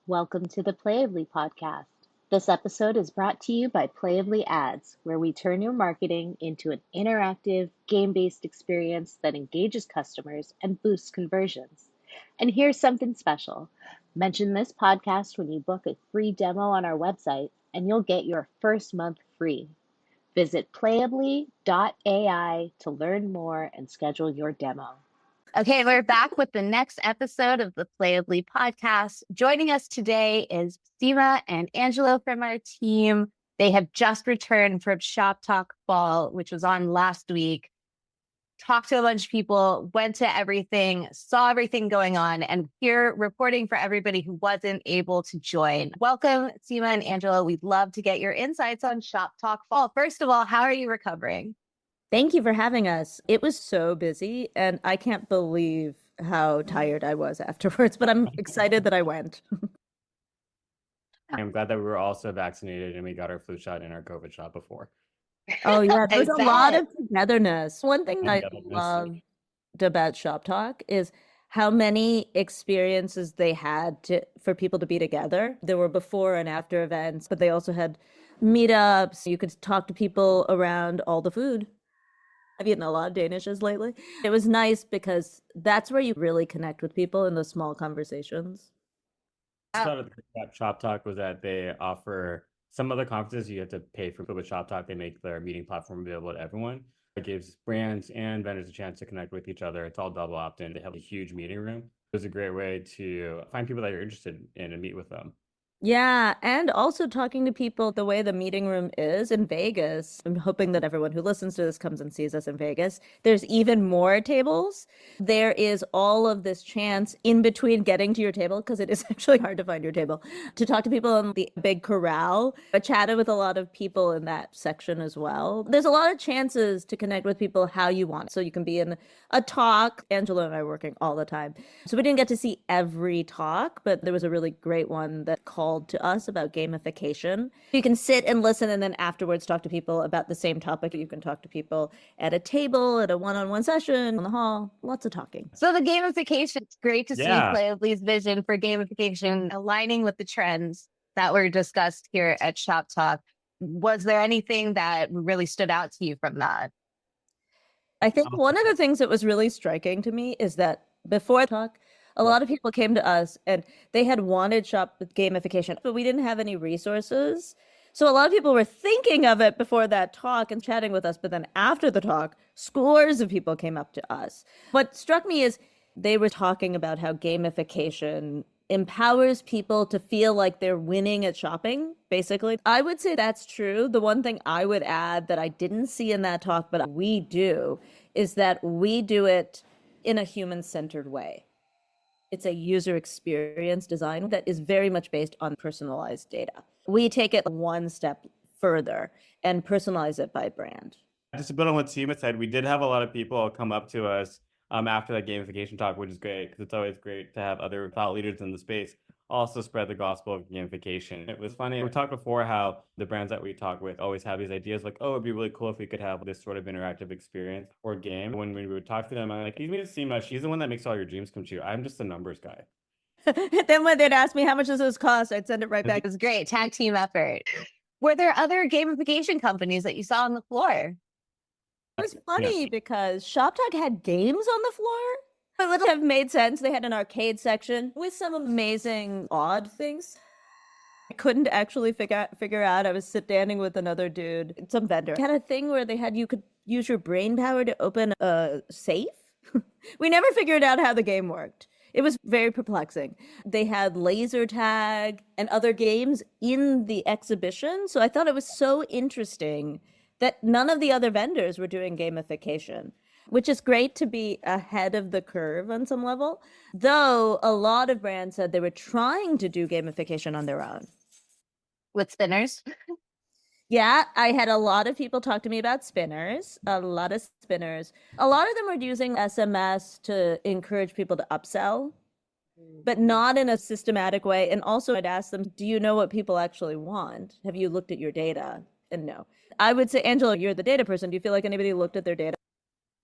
Welcome to the PlayAbly Podcast. This episode is brought to you by PlayAbly Ads, where we turn your marketing into an interactive, game-based experience that engages customers and boosts conversions. And here's something special. Mention this podcast when you book a free demo on our website, and you'll get your first month free. Visit playably.ai to learn more and schedule your demo. Okay, we're back with the next episode of the PlayAbly Podcast. Joining us today is Seema and Angelo from our team. They have just returned from ShopTalk Fall, which was on last week. Talked to a bunch of people, went to everything, saw everything going on, and here reporting for everybody who wasn't able to join. Welcome, Seema and Angelo. We'd love to get your insights on ShopTalk Fall. First of all, how are you recovering? Thank you for having us. It was so busy, and I can't believe how tired I was afterwards, but I'm excited that I went. I'm glad that we were also vaccinated and we got our flu shot and our COVID shot before. Oh, yeah, there's a lot bet. of togetherness. One thing I loved about Shop Talk is how many experiences they had for people to be together. There were before and after events, but they also had meetups. You could talk to people around all the food. I've eaten a lot of Danishes lately. It was nice because that's where you really connect with people in those small conversations. I thought of the Shop Talk was that they offer some other conferences you have to pay for, but with Shop Talk, they make their meeting platform available to everyone. It gives brands and vendors a chance to connect with each other. It's all double opt-in. They have a huge meeting room. It was a great way to find people that you're interested in and meet with them. Yeah, and also talking to people the way the meeting room is in Vegas. I'm hoping that everyone who listens to this comes and sees us in Vegas. There's even more tables. There is all of this chance in between getting to your table, because it is actually hard to find your table, to talk to people in the big corral. I chatted with a lot of people in that section as well. There's a lot of chances to connect with people how you want. So you can be in a talk. Angelo and I are working all the time. So we didn't get to see every talk, but there was a really great one that called to us about gamification. You can sit and listen and then afterwards talk to people about the same topic. You can talk to people at a table, at a one-on-one session, in the hall, lots of talking. So the gamification, it's great to see Yeah. PlayAbly's vision for gamification aligning with the trends that were discussed here at Shop Talk. Was there anything that really stood out to you from that? I think one of the things that was really striking to me is that before talk, a lot of people came to us and they had wanted shop with gamification, but we didn't have any resources. So a lot of people were thinking of it before that talk and chatting with us, but then after the talk, scores of people came up to us. What struck me is they were talking about how gamification empowers people to feel like they're winning at shopping, basically. I would say that's true. The one thing I would add that I didn't see in that talk, but we do, is that we do it in a human-centered way. It's a user experience design that is very much based on personalized data. We take it one step further and personalize it by brand. Just to build on what Seema said, we did have a lot of people come up to us after that gamification talk, which is great because it's always great to have other thought leaders in the space also spread the gospel of gamification. It was funny. We talked before how the brands that we talk with always have these ideas like, oh, it'd be really cool if we could have this sort of interactive experience or game. When we would talk to them, I'm like, you mean to Seema, she's the one that makes all your dreams come true. I'm just a numbers guy. Then when they'd ask me how much does this cost, I'd send it right back. It was great. Tag team effort. Were there other gamification companies that you saw on the floor? It was funny because ShopTalk had games on the floor. It would have made sense. They had an arcade section with some amazing odd things. I couldn't actually figure out. I was standing with another dude, some vendor. Had a thing where you could use your brain power to open a safe. We never figured out how the game worked. It was very perplexing. They had laser tag and other games in the exhibition. So I thought it was so interesting that none of the other vendors were doing gamification, which is great to be ahead of the curve on some level. Though a lot of brands said they were trying to do gamification on their own. With spinners? Yeah, I had a lot of people talk to me about spinners, a lot of spinners. A lot of them were using SMS to encourage people to upsell, but not in a systematic way. And also I'd ask them, do you know what people actually want? Have you looked at your data? And no. I would say, Angelo, you're the data person. Do you feel like anybody looked at their data?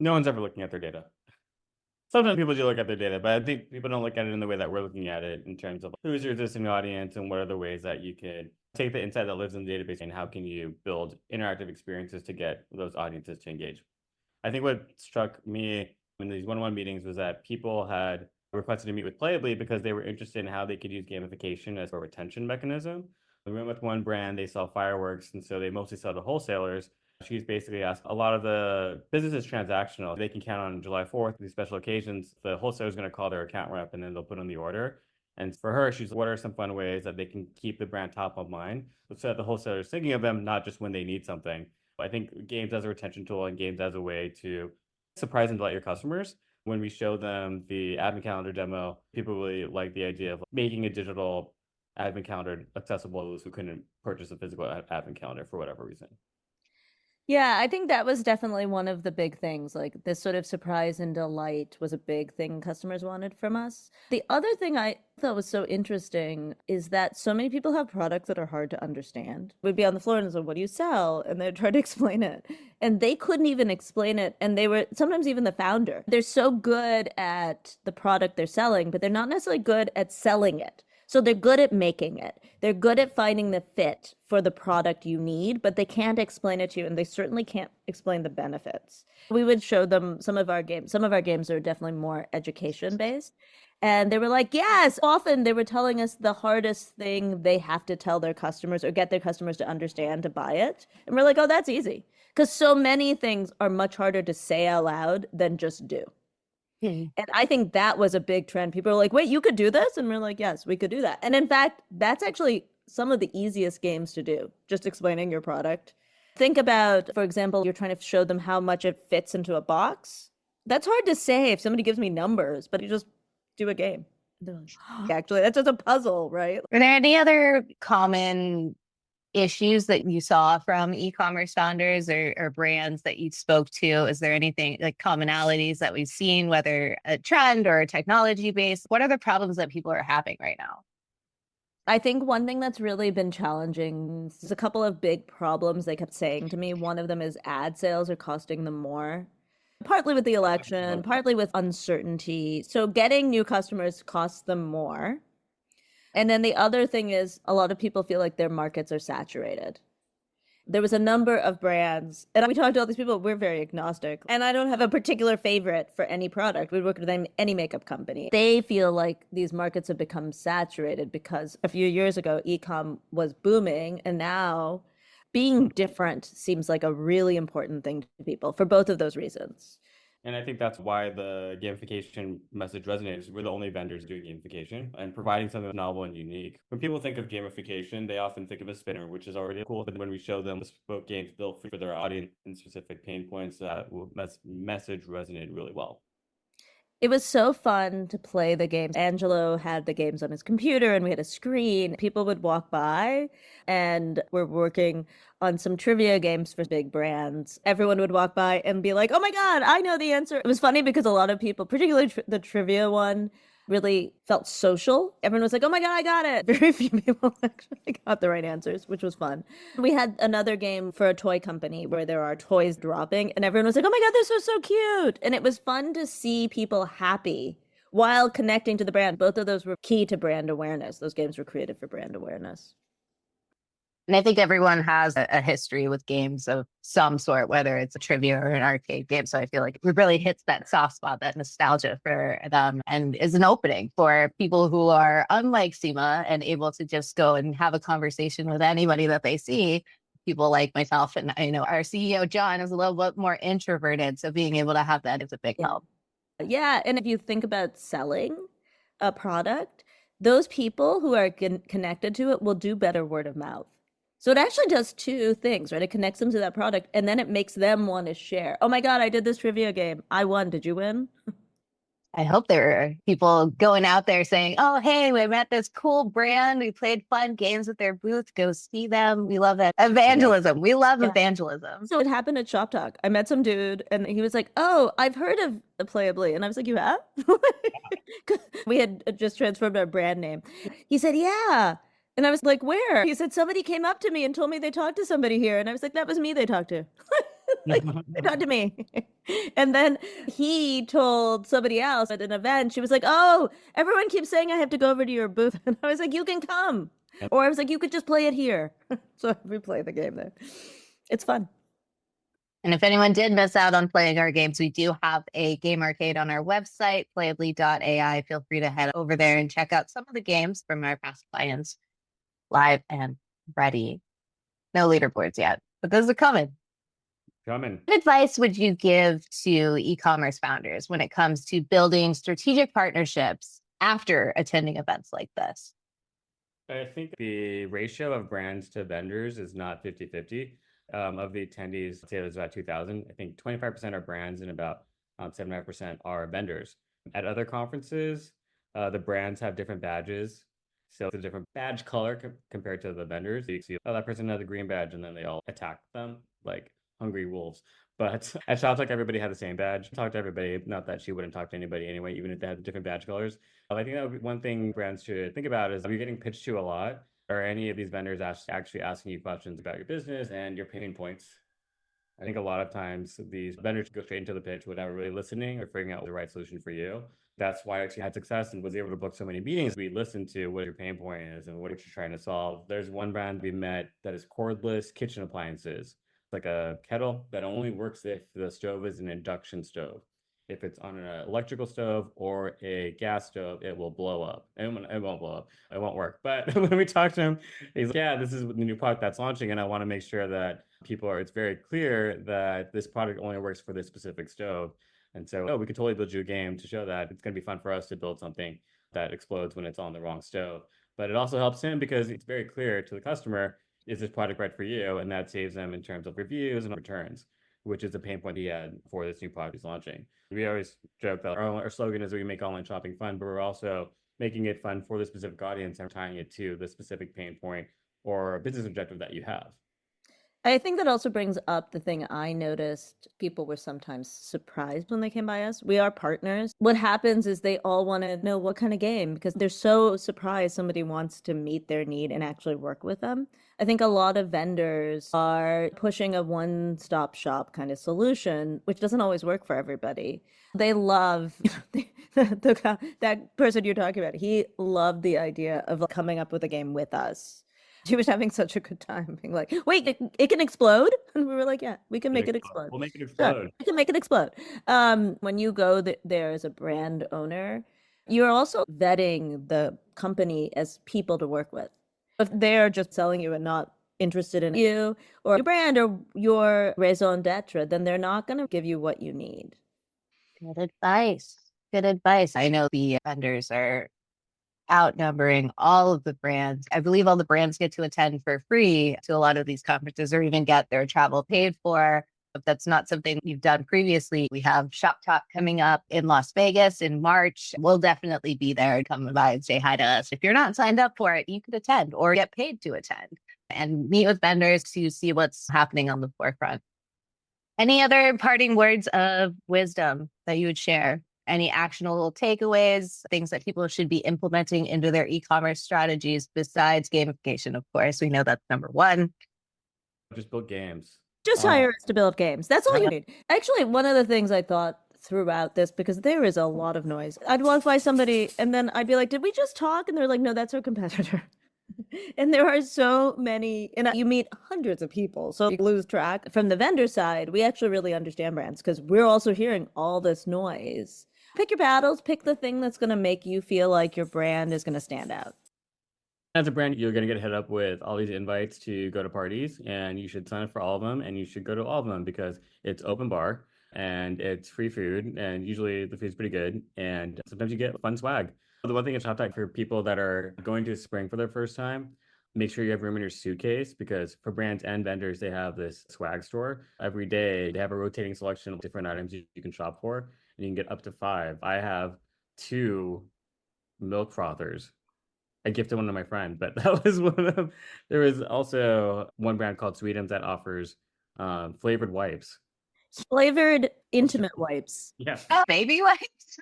No one's ever looking at their data. sometimes people do look at their data, but I think people don't look at it in the way that we're looking at it in terms of who's your existing audience and what are the ways that you can take the insight that lives in the database and how can you build interactive experiences to get those audiences to engage. I think what struck me in these one-on-one meetings was that people had requested to meet with PlayAbly because they were interested in how they could use gamification as a retention mechanism. We went with one brand, they sell fireworks, and so they mostly sell to wholesalers. She's basically asked, a lot of the business is transactional. They can count on July 4th, these special occasions. The wholesaler is going to call their account rep and then they'll put on the order. And for her, she's, what are some fun ways that they can keep the brand top of mind so that the wholesaler is thinking of them, not just when they need something. I think games as a retention tool and games as a way to surprise and delight your customers. When we show them the advent calendar demo, people really like the idea of making a digital advent calendar accessible to those who couldn't purchase a physical advent calendar for whatever reason. Yeah, I think that was definitely one of the big things. Like this sort of surprise and delight was a big thing customers wanted from us. The other thing I thought was so interesting is that so many people have products that are hard to understand. We'd be on the floor and say, what do you sell? And they'd try to explain it. And they couldn't even explain it. And they were sometimes even the founder. They're so good at the product they're selling, but they're not necessarily good at selling it. So they're good at making it. They're good at finding the fit for the product you need, but they can't explain it to you, and they certainly can't explain the benefits. We would show them some of our games. Some of our games are definitely more education-based. And they were like, yes, often they were telling us the hardest thing they have to tell their customers or get their customers to understand to buy it. And we're like, oh, that's easy. Because so many things are much harder to say out loud than just do. And I think that was a big trend. People are like, wait, you could do this? And we're like, yes, we could do that. And in fact, that's actually some of the easiest games to do, just explaining your product. Think about, for example, you're trying to show them how much it fits into a box. That's hard to say if somebody gives me numbers, but you just do a game. Actually, that's just a puzzle, right? Were there any other common issues that you saw from e-commerce founders or brands that you spoke to? Is there anything like commonalities that we've seen, whether a trend or technology based? What are the problems that people are having right now? I think one thing that's really been challenging is a couple of big problems they kept saying to me. One of them is ad sales are costing them more, partly with the election, partly with uncertainty. So getting new customers costs them more. And then the other thing is a lot of people feel like their markets are saturated. There was a number of brands, and we talked to all these people, we're very agnostic. And I don't have a particular favorite for any product. We work with any makeup company. They feel like these markets have become saturated because a few years ago, e-com was booming. And now being different seems like a really important thing to people for both of those reasons. And I think that's why the gamification message resonates. We're the only vendors doing gamification and providing something novel and unique. When people think of gamification, they often think of a spinner, which is already cool. But when we show them bespoke games built for their audience and specific pain points, that message resonated really well. It was so fun to play the games. Angelo had the games on his computer and we had a screen. People would walk by and we're working on some trivia games for big brands. Everyone would walk by and be like, oh my God, I know the answer. It was funny because a lot of people, particularly the trivia one, really felt social. Everyone was like, oh my God, I got it. Very few people actually got the right answers, which was fun. We had another game for a toy company where there are toys dropping and everyone was like, oh my God, this was so cute. And it was fun to see people happy while connecting to the brand. Both of those were key to brand awareness. Those games were created for brand awareness. And I think everyone has a history with games of some sort, whether it's a trivia or an arcade game. So I feel like it really hits that soft spot, that nostalgia for them, and is an opening for people who are unlike Seema and able to just go and have a conversation with anybody that they see. People like myself and I know our CEO, John, is a little bit more introverted. So being able to have that is a big help. Yeah. And if you think about selling a product, those people who are connected to it will do better word of mouth. So it actually does two things, right? It connects them to that product and then it makes them want to share. Oh my God, I did this trivia game. I won. Did you win? I hope there are people going out there saying, oh, hey, we met this cool brand. We played fun games at their booth. Go see them. We love it. Evangelism. We love evangelism. So it happened at ShopTalk. I met some dude and he was like, oh, I've heard of the PlayAbly. And I was like, you have? We had just transformed our brand name. He said, yeah. And I was like, where? He said, somebody came up to me and told me they talked to somebody here. And I was like, that was me they talked to. Like, not to me. And then he told somebody else at an event, she was like, oh, everyone keeps saying I have to go over to your booth. And I was like, you can come. Or I was like, you could just play it here. So we play the game there. It's fun. And if anyone did miss out on playing our games, we do have a game arcade on our website, playably.ai. Feel free to head over there and check out some of the games from our past clients live and ready. No leaderboards yet, but those are coming. Coming. What advice would you give to e-commerce founders when it comes to building strategic partnerships after attending events like this? I think the ratio of brands to vendors is not 50-50. Of the attendees, I'd say there's about 2,000. I think 25% are brands and about 75% are vendors. At other conferences, the brands have different badges. So it's a different badge color compared to the vendors. You see, oh, that person has a green badge, and then they all attack them like hungry wolves. But at ShopTalk, everybody had the same badge. Talk to everybody. Not that she wouldn't talk to anybody anyway, even if they had different badge colors. I think that would be one thing brands should think about is, are you getting pitched to a lot? Are any of these vendors actually asking you questions about your business and your pain points? I think a lot of times these vendors go straight into the pitch without really listening or figuring out the right solution for you. That's why I actually had success and was able to book so many meetings. We listened to what your pain point is and what you're trying to solve. There's one brand we met that is cordless kitchen appliances. It's like a kettle that only works if the stove is an induction stove. If it's on an electrical stove or a gas stove, it will blow up. It won't blow up. It won't work. But when we talked to him, he's like, yeah, this is the new product that's launching. And I want to make sure that it's very clear that this product only works for this specific stove. And so, we could totally build you a game to show that it's going to be fun for us to build something that explodes when it's on the wrong stove. But it also helps him because it's very clear to the customer, is this product right for you? And that saves them in terms of reviews and returns, which is a pain point he had for this new product he's launching. We always joke that our slogan is we make online shopping fun, but we're also making it fun for the specific audience and tying it to the specific pain point or business objective that you have. I think that also brings up the thing I noticed. People were sometimes surprised when they came by us. We are partners. What happens is they all want to know what kind of game because they're so surprised somebody wants to meet their need and actually work with them. I think a lot of vendors are pushing a one-stop shop kind of solution, which doesn't always work for everybody. They love that person you're talking about. He loved the idea of coming up with a game with us. She was having such a good time being like, wait, it can explode? And we were like, yeah, we can make it explode. We'll make it explode. Sure, we can make it explode. When you go there as a brand owner, you're also vetting the company as people to work with. If they're just selling you and not interested in you or your brand or your raison d'etre, then they're not going to give you what you need. Good advice. Good advice. I know the vendors are outnumbering all of the brands. I believe all the brands get to attend for free to a lot of these conferences or even get their travel paid for. If that's not something you've done previously, we have ShopTalk coming up in Las Vegas in March. We'll definitely be there. Come by and say hi to us. If you're not signed up for it, you could attend or get paid to attend and meet with vendors to see what's happening on the forefront. Any other parting words of wisdom that you would share? Any actionable takeaways, things that people should be implementing into their e-commerce strategies besides gamification, of course? We know that's number one. Just build games. Just hire us to build games. That's all you need. Actually, one of the things I thought throughout this, because there is a lot of noise, I'd walk by somebody and then I'd be like, did we just talk? And they're like, no, that's our competitor. And there are so many, and you meet hundreds of people. So you lose track. From the vendor side, we actually really understand brands because we're also hearing all this noise. Pick your battles, pick the thing that's going to make you feel like your brand is going to stand out. As a brand, you're going to get hit up with all these invites to go to parties, and you should sign up for all of them, and you should go to all of them because it's open bar and it's free food, and usually the food's pretty good, and sometimes you get fun swag. The one thing at ShopTalk for people that are going to Spring for their first time, make sure you have room in your suitcase because for brands and vendors, they have this swag store. Every day, they have a rotating selection of different items you can shop for, and you can get up to 5. I have 2 milk frothers. I gifted one to my friend, but that was one of them. There was also one brand called Sweetums that offers flavored wipes. Flavored intimate wipes. Yeah. Baby wipes?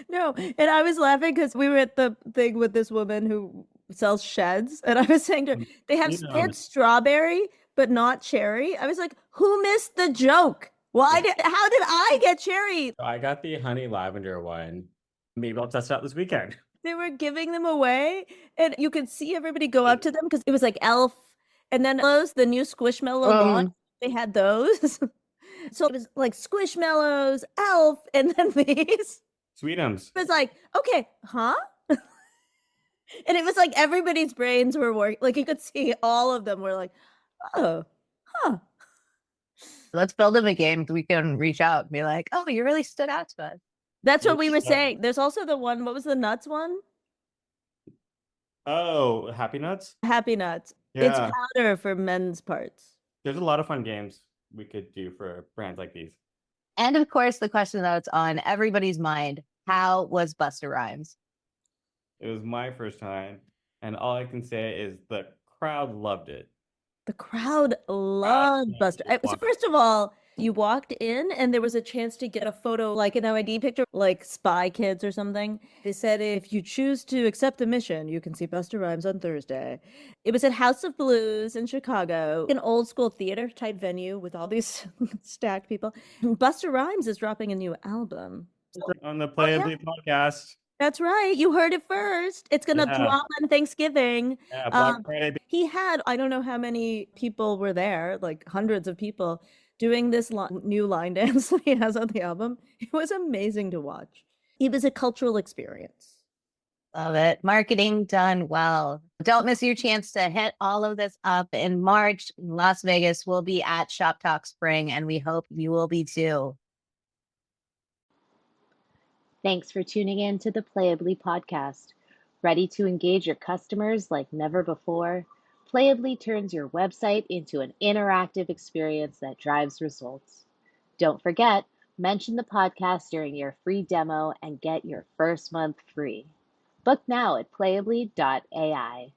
No, and I was laughing because we were at the thing with this woman who sells sheds, and I was saying to her, they had strawberry, but not cherry. I was like, who missed the joke? How did I get cherry? So I got the honey lavender one. Maybe I'll test it out this weekend. They were giving them away, and you could see everybody go up to them because it was like Elf, and then those, the new Squishmallow launch, they had those. So it was like Squishmallows, Elf, and then these. Sweetums. It was like, okay, huh? And it was like everybody's brains were working. Like you could see all of them were like, oh, huh. Let's build them a game we can reach out and be like, oh, you really stood out to us. That's what we were saying. There's also the one, what was the nuts one? Oh, Happy Nuts? Happy Nuts. Yeah. It's powder for men's parts. There's a lot of fun games we could do for brands like these. And of course, the question that's on everybody's mind, how was Busta Rhymes? It was my first time, and all I can say is the crowd loved it. The crowd loved Buster. So first of all, you walked in and there was a chance to get a photo, like an ID picture, like Spy Kids or something. They said, if you choose to accept the mission, you can see Busta Rhymes on Thursday. It was at House of Blues in Chicago, an old school theater type venue with all these stacked people. Busta Rhymes is dropping a new album. On the PlayAbly Podcast. That's right. You heard it first. It's going to drop on Thanksgiving. Yeah, Black Friday. He had, I don't know how many people were there, like hundreds of people, doing this new line dance that he has on the album. It was amazing to watch. It was a cultural experience. Love it. Marketing done well. Don't miss your chance to hit all of this up in March. In Las Vegas, we'll be at ShopTalk Spring, and we hope you will be too. Thanks for tuning in to the PlayAbly Podcast. Ready to engage your customers like never before? PlayAbly turns your website into an interactive experience that drives results. Don't forget, mention the podcast during your free demo and get your first month free. Book now at playably.ai.